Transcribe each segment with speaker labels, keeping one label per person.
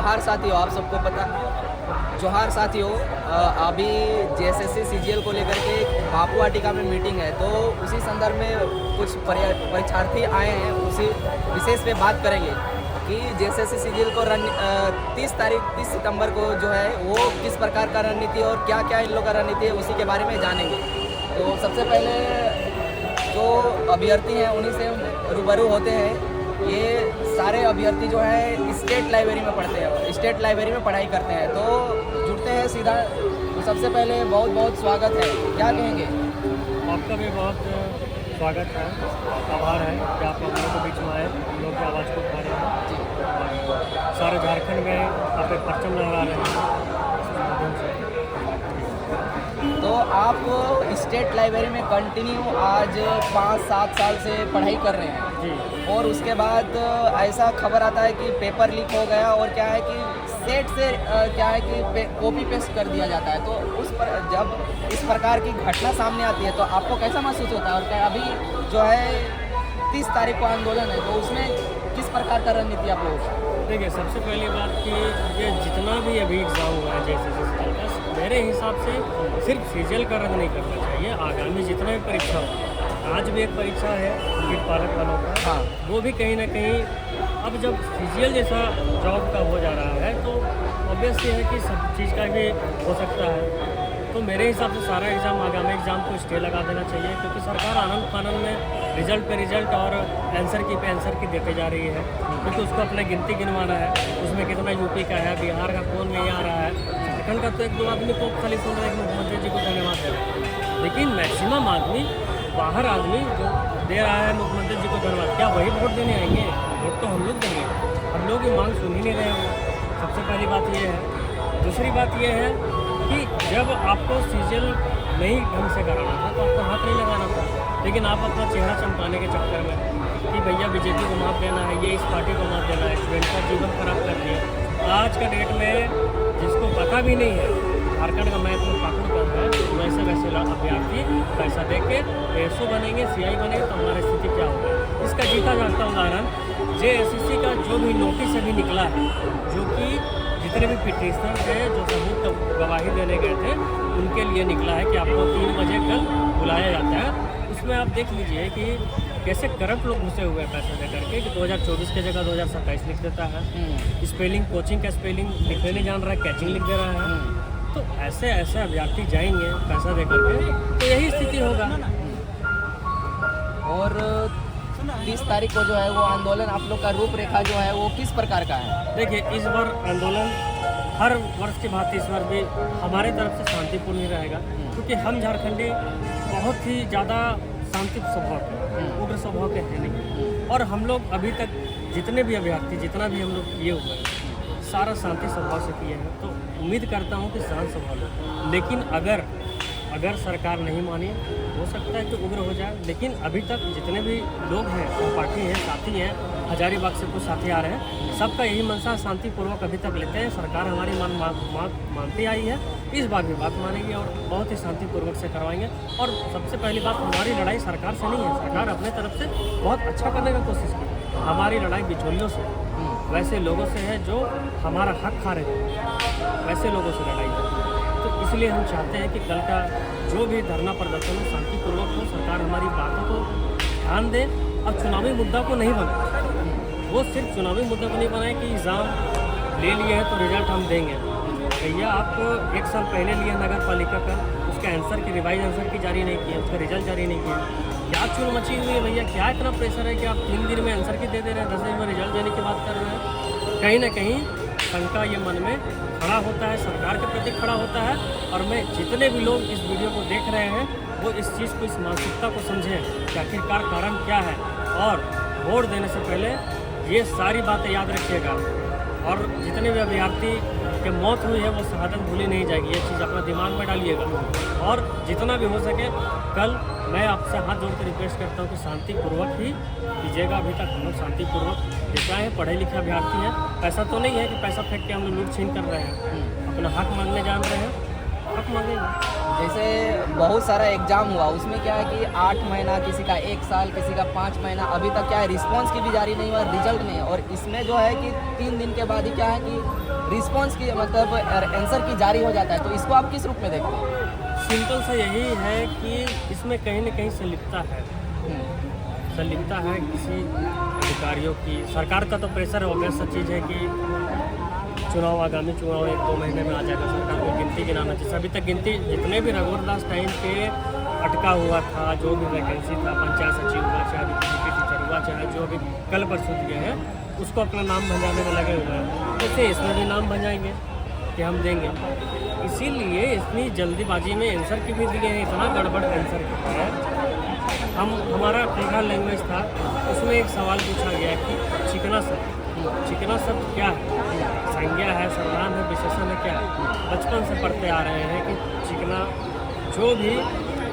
Speaker 1: जोहार साथियों, आप सबको पता जोहार साथियों, अभी जेएसएससी सीजीएल को लेकर के बापू वाटिका में मीटिंग है, तो उसी संदर्भ में कुछ परीक्षार्थी आए हैं। उसी विशेष पे बात करेंगे कि जेएसएससी सीजीएल को 30 सितंबर को जो है वो किस प्रकार का रणनीति और क्या क्या इन लोग का रणनीति है, उसी के बारे में जानेंगे। तो सबसे पहले जो अभ्यर्थी हैं उन्हीं से रूबरू होते हैं। ये सारे अभ्यर्थी जो है स्टेट लाइब्रेरी में पढ़ते हैं, स्टेट लाइब्रेरी में पढ़ाई करते हैं, तो जुड़ते हैं सीधा। तो सबसे पहले बहुत बहुत स्वागत है, क्या कहेंगे?
Speaker 2: आपका भी बहुत स्वागत है, आभार है कि आप लोगों के बीच में आए, हम लोग की आवाज़ को उठा रहे हैं। सारे झारखंड में आप एक परचम लहरा रहे हैं।
Speaker 1: तो आप स्टेट लाइब्रेरी में कंटिन्यू आज 5-7 साल से पढ़ाई कर रहे हैं
Speaker 2: जी।
Speaker 1: और उसके बाद ऐसा खबर आता है कि पेपर लीक हो गया और क्या है कि सेट से क्या है कि कॉपी पेस्ट कर दिया जाता है। तो उस पर जब इस प्रकार की घटना सामने आती है तो आपको कैसा महसूस होता है? और क्या अभी जो है 30 तारीख को आंदोलन है, तो उसमें किस प्रकार का रणनीति आप लोग?
Speaker 2: देखिए, सबसे पहली बात कि ये जितना भी अभी एग्ज़ाम हुआ है जैसे मेरे हिसाब से सिर्फ सीजीएल का रद्द नहीं करना चाहिए। आगामी जितना भी परीक्षा हो, आज भी एक परीक्षा है कीट पालक वालों का,
Speaker 1: हाँ,
Speaker 2: वो भी कहीं ना कहीं अब जब सीजीएल जैसा जॉब का हो जा रहा है तो ऑब्वियस ये है कि सब चीज़ का भी हो सकता है। तो मेरे हिसाब से सारा एग्ज़ाम, आगामी एग्ज़ाम को स्टे लगा देना चाहिए, क्योंकि सरकार आनंद फानंद में रिजल्ट पे रिजल्ट और आंसर की पे आंसर की देते जा रही है, क्योंकि उसको अपना गिनती गिनवाना है। उसमें कितना यूपी का है, बिहार का कौन नहीं आ रहा है, झारखंड का तो 1-2 आदमी को खाली सुन रहे हैं मुख्यमंत्री जी को धन्यवाद दे रहे हैं, लेकिन मैक्सिमम आदमी बाहर आदमी जो दे रहा है मुख्यमंत्री जी को धन्यवाद, क्या वही वोट देने आएंगे? वोट तो हम लोग देंगे, हम लोग ये मांग सुन ही नहीं रहे हैं। सबसे पहली बात ये है। दूसरी बात ये है कि जब आपको सीजीएल नहीं ढंग से कराना था तो आपको हाथ नहीं लगाना था, लेकिन आप अपना चेहरा चमकाने के चक्कर में कि भैया बीजेपी को माफ देना है, ये इस पार्टी को माफ देना है, स्टूडेंट का जीवन खराब कर दिया। आज का डेट में जिसको पता भी नहीं है झारखंड का मैथ में पाकुड़ कम है, वैसे वैसे अभ्यर्थी पैसा दे के एसओ बनेंगे, सीआई बनेंगे, तो हमारी स्थिति क्या होगी? इसका जीता जागता उदाहरण जेएसएससी का जो भी नोटिस अभी निकला है, जो कि जितने भी पिटिशनर थे जो सबूत गवाही देने गए थे उनके लिए निकला है कि आपको 3 बजे कल बुलाया जाता है। उसमें आप देख लीजिए कि कैसे करप्ट लोग घुसे हुए हैं पैसे दे करके, कि 2024 की जगह 2027 लिख देता है, स्पेलिंग कोचिंग का स्पेलिंग लिखने नहीं जान रहा है, कैचिंग लिख दे रहा है। तो ऐसे ऐसे अभ्यर्थी जाएंगे पैसा दे करके, तो यही स्थिति होगा।
Speaker 1: और 30 तारीख को जो है वो आंदोलन, आप लोग का रूपरेखा जो है वो किस प्रकार का है?
Speaker 2: देखिए, इस बार आंदोलन हर वर्ष की भांति इस बार भी हमारे तरफ से शांतिपूर्ण ही रहेगा, क्योंकि हम झारखंडी बहुत ही ज़्यादा शांति स्वभाव के, उग्र स्वभाव के हैं नहीं। और हम लोग अभी तक जितने भी अभ्यर्थी, जितना भी हम लोग किए हुए हैं, सारा शांति स्वभाव से किए हैं। तो उम्मीद करता हूँ कि शांत स्वभाव हो, लेकिन अगर सरकार नहीं मानी हो सकता है कि उग्र हो जाए। लेकिन अभी तक जितने भी लोग हैं, पार्टी हैं, साथी हैं, हजारीबाग से कुछ साथी आ रहे हैं, सबका यही मनसा शांतिपूर्वक अभी तक लेते हैं। सरकार हमारी मानती आई है, इस बार भी बात मानेगी और बहुत ही शांतिपूर्वक से करवाएंगे। और सबसे पहली बात, हमारी लड़ाई सरकार से नहीं है, सरकार अपने तरफ से बहुत अच्छा करने की कोशिश की। हमारी लड़ाई बिचौलियों से, वैसे लोगों से है जो हमारा हक खा रहे थे, वैसे लोगों से लड़ाई है। तो इसलिए हम चाहते हैं कि कल का जो भी धरना प्रदर्शन हो शांतिपूर्वक हो, सरकार हमारी बातों को ध्यान दे और चुनावी मुद्दा को नहीं बनाए। वो सिर्फ चुनावी मुद्दा को नहीं बनाए कि एग्ज़ाम ले लिए हैं तो रिजल्ट हम देंगे। भैया, आपको 1 साल पहले लिया नगर पालिका का, उसके आंसर की रिवाइज आंसर की जारी नहीं किया, उसका रिजल्ट जारी नहीं किया। क्या चूल मची हुई है भैया? क्या इतना प्रेशर है कि आप 3 दिन में आंसर की दे रहे हैं, 10 दिन में रिजल्ट देने की बात कर रहे हैं? कहीं ना कहीं शंका ये मन में खड़ा होता है, सरकार के प्रति खड़ा होता है। और मैं जितने भी लोग इस वीडियो को देख रहे हैं वो इस चीज़ को, इस मानसिकता को समझें कि आखिरकार कारण क्या है, और वोट देने से पहले ये सारी बातें याद रखिएगा। और जितने भी अभ्यर्थी की मौत हुई है वो शहादत भूली नहीं जाएगी, ये चीज़ अपना दिमाग में डालिएगा। और जितना भी हो सके कल मैं आपसे हाथ जोड़ कर रिक्वेस्ट करता हूँ कि शांतिपूर्वक ही कीजिएगा। अभी तक हम लोग शांतिपूर्वक जितना है, पढ़े लिखे अभ्यर्थी हैं, ऐसा तो नहीं है कि पैसा फेंक के हम लोग लूट छीन कर रहे हैं, अपना हक मांगने जान रहे हैं, हक मांगेंगे।
Speaker 1: जैसे बहुत सारा एग्जाम हुआ, उसमें क्या है कि 8 महीना, किसी का 1 साल, किसी का 5 महीना, अभी तक क्या है रिस्पांस की भी जारी नहीं हुआ, रिजल्ट नहीं है। और इसमें जो है कि 3 दिन के बाद ही क्या है कि रिस्पॉन्स की मतलब आंसर की जारी हो जाता है, तो इसको आप किस रूप में देखते हैं?
Speaker 2: सिंपल सा यही है कि इसमें कहीं न कहीं संलिप्तता है, किसी अधिकारियों की। सरकार का तो प्रेशर ऑब्वियस सा चीज़ है कि आगामी चुनाव 1-2 महीने में आ जाएगा, सरकार को गिनती गिनाना चाहिए। अभी तक गिनती जितने भी रघुवर दास टाइम पे अटका हुआ था, जो भी वैकेंसी था, पंचायत सचिव हुआ, चाहे बीजेपी टीचर हुआ, चाहे जो भी कल परसों दिए हैं, उसको अपना नाम भंजाने में लगे हुए हैं। जैसे इसमें भी नाम भंजाएंगे कि हम देंगे, इसीलिए इतनी जल्दीबाजी में आंसर की भी दिए हैं, इतना गड़बड़ आंसर है। हमारा फेवरेट लैंग्वेज था, उसमें एक सवाल पूछा गया कि चिकना शब्द क्या है, संज्ञा है, सर्वनाम है, विशेषण है, क्या है? बचपन से पढ़ते आ रहे हैं कि चिकना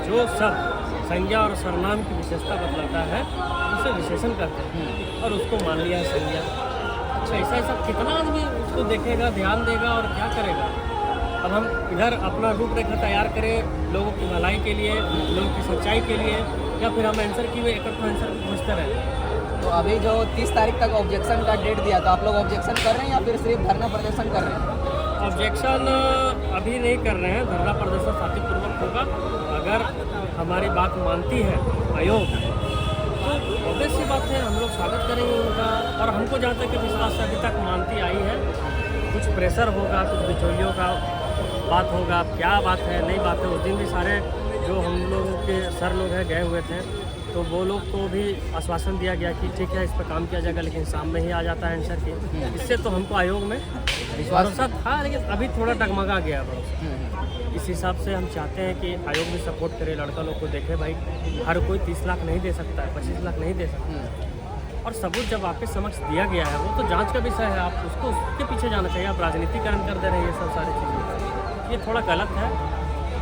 Speaker 2: जो शब्द संज्ञा और सर्वनाम की विशेषता बतलाता है उसे विशेषण कहते हैं, और उसको मान लिया है संज्ञा। अच्छा, ऐसा कितना आदमी उसको देखेगा, ध्यान देगा और क्या करेगा? अब हम इधर अपना रूपरेखा तैयार करें लोगों की भलाई के लिए, लोगों की सच्चाई के लिए, या फिर हम आंसर की में एक आंसर पूछते रहें।
Speaker 1: तो अभी जो 30 तारीख तक ऑब्जेक्शन का डेट दिया, तो आप लोग ऑब्जेक्शन कर रहे हैं या फिर सिर्फ धरना प्रदर्शन कर रहे हैं?
Speaker 2: ऑब्जेक्शन अभी नहीं कर रहे हैं, धरना प्रदर्शन शांतिपूर्वक होगा। अगर हमारी बात मानती है आयोग, तो ऑब्वियस सी बात है हम लोग स्वागत करेंगे उनका। और हमको जहाँ तक विश्वास अभी तक मानती आई है, कुछ प्रेशर होगा, कुछ बिचौलियों का बात होगा, क्या बात है नहीं बात है। उस दिन भी सारे जो हम लोगों के सर लोग हैं गए हुए थे, तो वो लोग को भी आश्वासन दिया गया कि ठीक है इस पर काम किया जाएगा, लेकिन शाम में ही आ जाता है आंसर की। इससे तो हमको आयोग में भरोसा था, लेकिन अभी थोड़ा डगमगा गया भरोसा। इस हिसाब से हम चाहते हैं कि आयोग भी सपोर्ट करे, लड़का लोग को देखे। भाई हर कोई 30 लाख नहीं दे सकता है, 25 लाख नहीं दे सकता, और सबूत जब आपके समक्ष दिया गया है, वो तो जांच का विषय है, आप उसके पीछे जाना चाहिए। आप राजनीतिकरण कर दे रहे हैं, ये सब सारी चीज़ें, ये थोड़ा गलत है।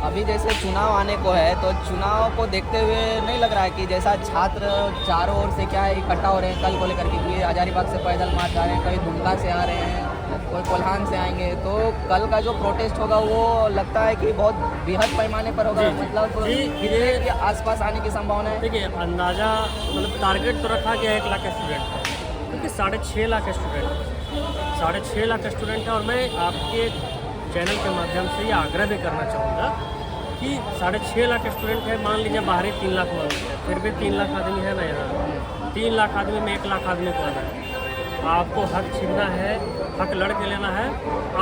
Speaker 1: अभी जैसे चुनाव आने को है, तो चुनाव को देखते हुए नहीं लग रहा है कि जैसा छात्र चारों ओर से क्या है इकट्ठा हो रहे हैं कल को लेकर के, कि हजारीबाग से पैदल मार्च आ रहे हैं, कहीं दुमका से आ रहे हैं, कोई कोल्हान से आएंगे, तो कल का जो प्रोटेस्ट होगा वो लगता है कि बहुत बृहद पैमाने पर होगा, मतलब कितने के आसपास आने की संभावना है?
Speaker 2: देखिए, अंदाज़ा मतलब टारगेट तो रखा गया 1 लाख स्टूडेंट का, क्योंकि 6.5 लाख स्टूडेंट है। और मैं आपके चैनल के माध्यम से ये आग्रह भी करना चाहूँगा कि 6.5 लाख स्टूडेंट है, मान लीजिए बाहरी 3 लाख मान लीजिए, फिर भी 3 लाख आदमी है ना यहाँ। 3 लाख आदमी में 1 लाख आदमी को आना है, आपको हक छीनना है, हक लड़ के लेना है,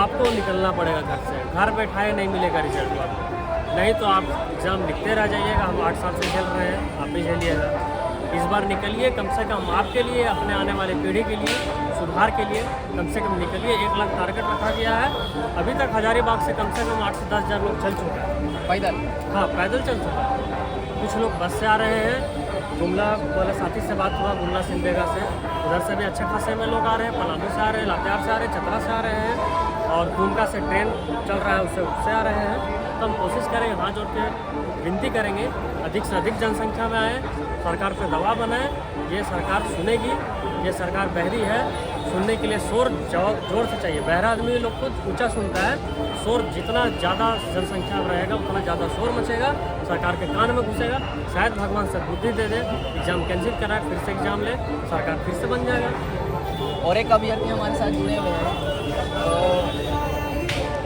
Speaker 2: आपको निकलना पड़ेगा घर से। घर बैठाए नहीं मिलेगा रिजल्ट आपको, नहीं तो आप एग्ज़ाम लिखते रह जाइएगा। हम 8 साल से झेल रहे हैं, आप भी झेलिएगा। इस बार निकलिए, कम से कम आपके लिए, अपने आने वाले पीढ़ी के लिए, सुधार के लिए कम से कम निकलिए। 1 लाख टारगेट रखा गया है। अभी तक हजारीबाग से कम 8 से 10 हज़ार लोग चल चुके हैं
Speaker 1: पैदल।
Speaker 2: हाँ, पैदल चल चुके हैं। कुछ लोग बस से आ रहे हैं। गुमला वाले साथी से बात हुआ, गुमला सिमडेगा से, उधर से भी अच्छे खासे में लोग आ रहे हैं। पलामू से आ रहे हैं, लातेहार से आ रहे हैं, चतरा से आ रहे हैं, और दुमका से ट्रेन चल रहा है उससे आ रहे हैं। तो हम कोशिश करेंगे, हाथ जोड़ के विनती करेंगे, अधिक से अधिक जनसंख्या में आए, सरकार पर दबाव बनाए। ये सरकार सुनेगी, ये सरकार बहरी है, सुनने के लिए शोर जोर से चाहिए। बहरा आदमी लोग को ऊंचा सुनता है, शोर जितना ज़्यादा जनसंख्या में रहेगा उतना ज़्यादा शोर मचेगा, सरकार के कान में घुसेगा। शायद भगवान से बुद्धि दे दे, एग्ज़ाम कैंसिल कराए, फिर से एग्ज़ाम ले, सरकार फिर से बन जाएगा।
Speaker 1: और एक अभ्यर्थी हमारे साथ जुड़े हुए हैं, तो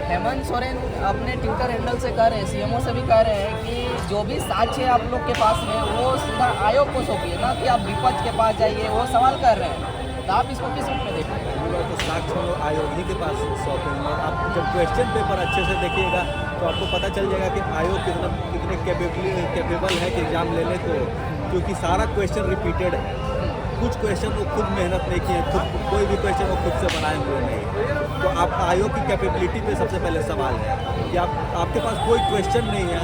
Speaker 1: हेमंत सोरेन अपने ट्विटर हैंडल से कह रहे हैं, सीएमओ से भी कह रहे हैं कि जो भी साक्ष्य आप लोग के पास में वो सीधा आयोग को सौंपिए, ना कि आप विपक्ष के पास जाइए। वो सवाल कर रहे हैं, तो आप इसको किस रूप में देखते हैं?
Speaker 3: तो साक्ष्य आयोग ही के पास सौंपेंगे। आप जब क्वेश्चन पेपर अच्छे से देखिएगा तो आपको पता चल जाएगा कि आयोग कितने कैपेबल है कि एग्ज़ाम लेने को, क्योंकि सारा क्वेश्चन रिपीटेड है। कुछ क्वेश्चन वो खुद मेहनत नहीं किए, खुद कोई भी क्वेश्चन वो खुद से बनाए हुए नहीं। तो आप आयोग की कैपेबिलिटी पे सबसे पहले सवाल है कि आपके पास कोई क्वेश्चन नहीं है,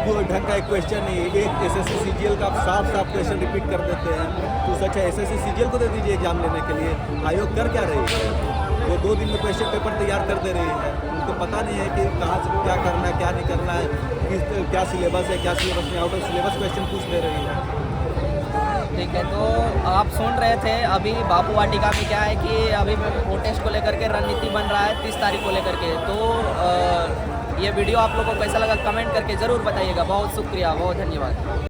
Speaker 3: कोई ढंग का एक क्वेश्चन नहीं है। एक एसएससी सीजीएल का आप साफ क्वेश्चन रिपीट कर देते हैं, तो सच है एसएससी सीजीएल को दे दीजिए एग्जाम लेने के लिए। आयोग कर क्या रही है? वो 2 दिन में क्वेश्चन पेपर तैयार कर दे रही है। उनको पता नहीं है कि कहाँ से क्या करना है, क्या नहीं करना है, क्या सिलेबस है, क्या सिलेबस में आउट ऑफ सिलेबस क्वेश्चन पूछ दे रही है।
Speaker 1: ठीक है, तो आप सुन रहे थे अभी बापू वाटिका में क्या है कि अभी प्रोटेस्ट को लेकर के रणनीति बन रहा है 30 तारीख को लेकर के। तो ये वीडियो आप लोगों को कैसा लगा कमेंट करके ज़रूर बताइएगा। बहुत शुक्रिया, बहुत धन्यवाद।